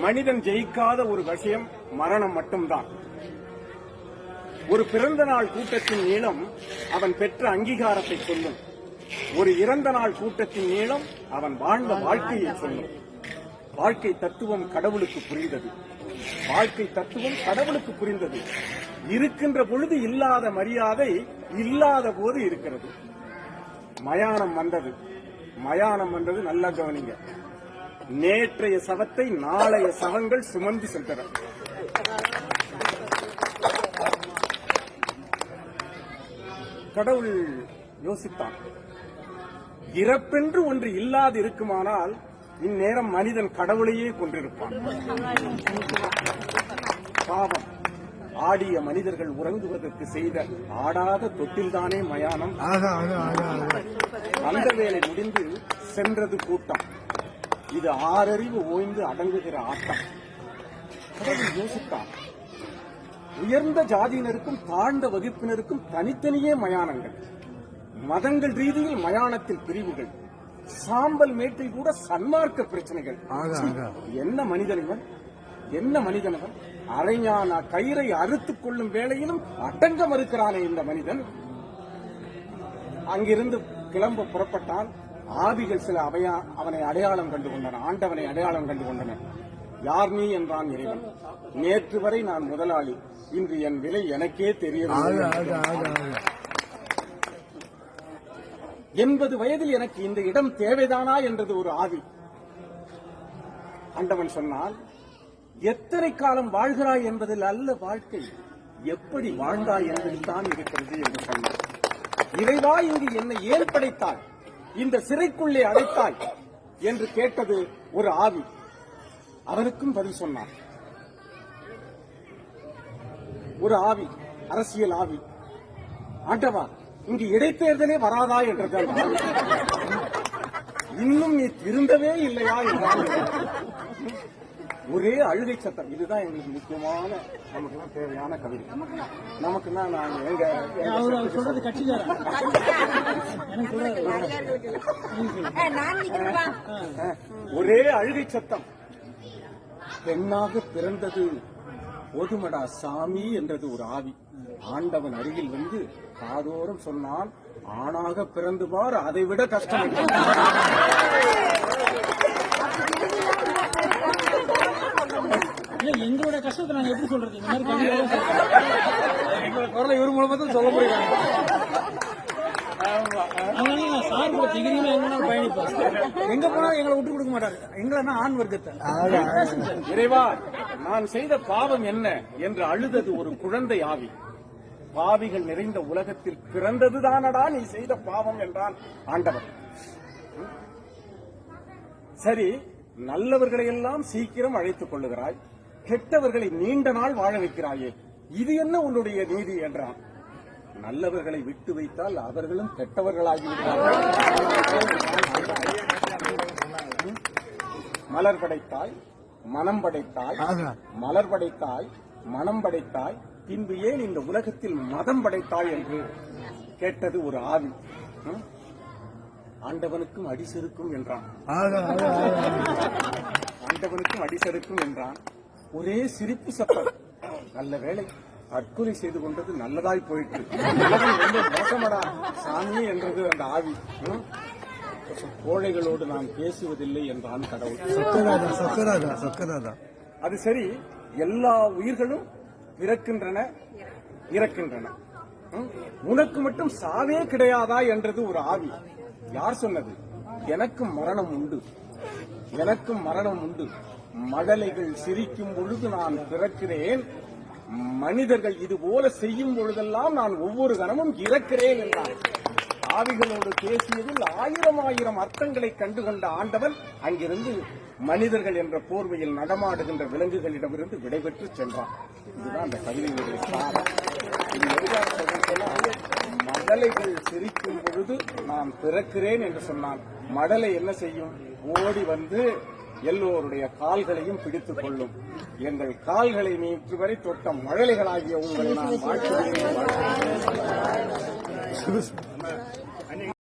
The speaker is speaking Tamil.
மனிதன் ஜெயிக்காத ஒரு விஷயம் மரணம் மட்டும்தான். ஒரு பிறந்த நாள் கூட்டத்தின் நீளம் அவன் பெற்ற அங்கீகாரத்தை சொல்லும். ஒரு இறந்த நாள் கூட்டத்தின் நீளம் அவன் வாழ்ந்த வாழ்க்கையை சொல்லும். வாழ்க்கை தத்துவம் கடவுளுக்கு புரிந்தது. வாழ்க்கை தத்துவம் கடவுளுக்கு புரிந்தது. இருக்கின்ற பொழுது இல்லாத மரியாதை இல்லாத போது இருக்கிறது. மயானம் வந்தது. மயானம் வந்தது, நல்லா கவனிங்க. நேற்றைய சவத்தை நாளைய சவங்கள் சுமந்து சென்றன. கடவுள் யோசித்தான், இறப்பென்று ஒன்று இல்லாது இருக்குமானால் இந்நேரம் மனிதன் கடவுளையே கொண்டிருப்பான். பாவம், ஆடிய மனிதர்கள் உறங்குவதற்கு செய்த ஆடாத தொட்டில்தானே மயானம். அந்த வேலை முடிந்து சென்றது கூட்டம். இது ஆறறிவு ஓய்ந்து அடங்குகிற ஆட்டம். கடவுள் யோசித்தான், உயர்ந்த ஜாதியினருக்கும் தாழ்ந்த வகுப்பினருக்கும் தனித்தனியே மயானங்கள். மதங்கள் ரீதியில் மயானத்தில் பிரிவுகள். சாம்பல் மேட்டில் கூட சன்மார்க்க பிரச்சனைகள். என்ன மனிதனவன், என்ன மனிதனவன்! அரைஞான கயிறை அறுத்துக் கொள்ளும் வேளையிலும் அடங்க மறுக்கிறானே இந்த மனிதன். அங்கிருந்து கிளம்ப புறப்பட்டால் ஆவிகள் சில அவனை அடையாளம் கண்டு கொண்டன. ஆண்டவனை அடையாளம் கண்டு கொண்டன. யார் நீ என்றான் இறைவன். நேற்று வரை நான் முதலாளி, இன்று என் விலை எனக்கே தெரியவில்லை. 80 வயதில் எனக்கு இந்த இடம் தேவைதானா என்றது ஒரு ஆவி. ஆண்டவன் சொன்னால், எத்தனை காலம் வாழ்கிறாய் என்பதில் அல்ல வாழ்க்கை, எப்படி வாழ்ந்தாய் என்பதில் தான் இருக்கிறது என்று சொன்னார். இறைவா, இங்கு என்னை ஏன் படைத்தாய், இந்த சிறைக்குள்ளே அடைத்தாய் என்று கேட்டது ஒரு ஆவி. அவனுக்கும் பதில் சொன்னார் ஒரு ஆவி, அரசியல் ஆவி. ஆண்டவா, இங்கு இடைத்தேர்தலே வராதா என்றது. இன்னும் நீ திருந்தவே இல்லையா என்றால் ஒரே அழுகை சத்தம். இதுதான் எங்களுக்கு முக்கியமான, நமக்கு தேவையான கவிதை. நமக்குன்னா நாங்க சொல்றது ஒரே அழுகை சத்தம். பெண்ணாக பிறந்தது போதுமடா சாமி என்றது ஒரு ஆவி. ஆண்டவன் அருகில் வந்து காதோறும் சொன்னான், ஆணாக பிறந்து பார், அதை விட கஷ்டம். எங்களோட கஷ்டத்தை நாங்க எப்படி சொல்றது? இந்த மாதிரி எங்களோட குரலை இவர் மூலமா தான் சொல்ல முடியும். சார் கூட திகிரியில எங்க பயணிப்பாரு, எங்க போனா எங்களை விட்டு கொடுக்க மாட்டாரு. எங்களா ஆண் வர்க்கத்தை. இறைவா, நான் செய்த பாவம் என்ன என்று அழுதது ஒரு குழந்தை ஆவி. பாவிகள் நிறைந்த உலகத்தில் பிறந்ததுதானடா நீ செய்த பாவம் என்றான் ஆண்டவர். சரி, நல்லவர்களை எல்லாம் சீக்கிரம் அழைத்துக் கொள்ளுகிறாய், கெட்டவர்களை நீண்ட நாள் வாழ வைக்கிறாயே, இது என்ன உன்னுடைய நீதி என்றான். நல்லவர்களை விட்டு வைத்தால் அவர்களும் கெட்டவர்களாகிவிட்டார்கள். மலர் படைத்தாய், மனம் படைத்தாய், மலர் படைத்தாய், மனம் படைத்தாய், பின்பு ஏன் இந்த உலகத்தில் மதம் படைத்தாய் என்று கேட்டது ஒரு ஆவி. ஆண்டவனுக்கும் அடிசெருக்கும் என்றான். ஆண்டவனுக்கும் அடிசெருக்கும் என்றான். ஒரே சிரிப்பு சத்தம். நல்ல வேளை, தற்கொலை செய்து கொண்டது நல்லதாய் போயிட்டு. ரொம்ப மோசமடா சாமி என்றது அந்த ஆவி. கோழைகளோடு நான் பேசுவதில்லை என்றான் கடவுள். அது சரி, எல்லா உயிர்களும் பிறக்கின்றன, இறக்கின்றன, உனக்கு மட்டும் சாவே கிடையாதா என்றது ஒரு ஆவி. யார் சொன்னது? எனக்கும் மரணம் உண்டு, எனக்கும் மரணம் உண்டு. மடலைகள் சிரிக்கும் பொழுது நான் பிறக்கிறேன், மனிதர்கள் இதுபோல செய்யும் பொழுதெல்லாம் நான் ஒவ்வொரு கணமும் இறக்கிறேன் என்றான். ஆவிகளோடு பேசியதில் ஆயிரம் அர்த்தங்களை கண்டுகொண்ட ஆண்டவன் அங்கிருந்து மனிதர்கள் என்ற போர்வையில் நடமாடுகின்ற விலங்குகளிடமிருந்து விடைபெற்று சென்றான். இதுதான் அந்த கவிதையுடைய சாரம். இது எதிராக மடலைகள் சிரிக்கும் பொழுது நான் பிறக்கிறேன் என்று சொன்னான். மடலை என்ன செய்யும்? ஓடி வந்து எல்லோருடைய கால்களையும் பிடித்துக் கொள்ளும். எங்கள் கால்களை நேற்று வரை தொட்ட மழலைகளாகிய உங்களை நான் வாழ்த்துகிறேன்.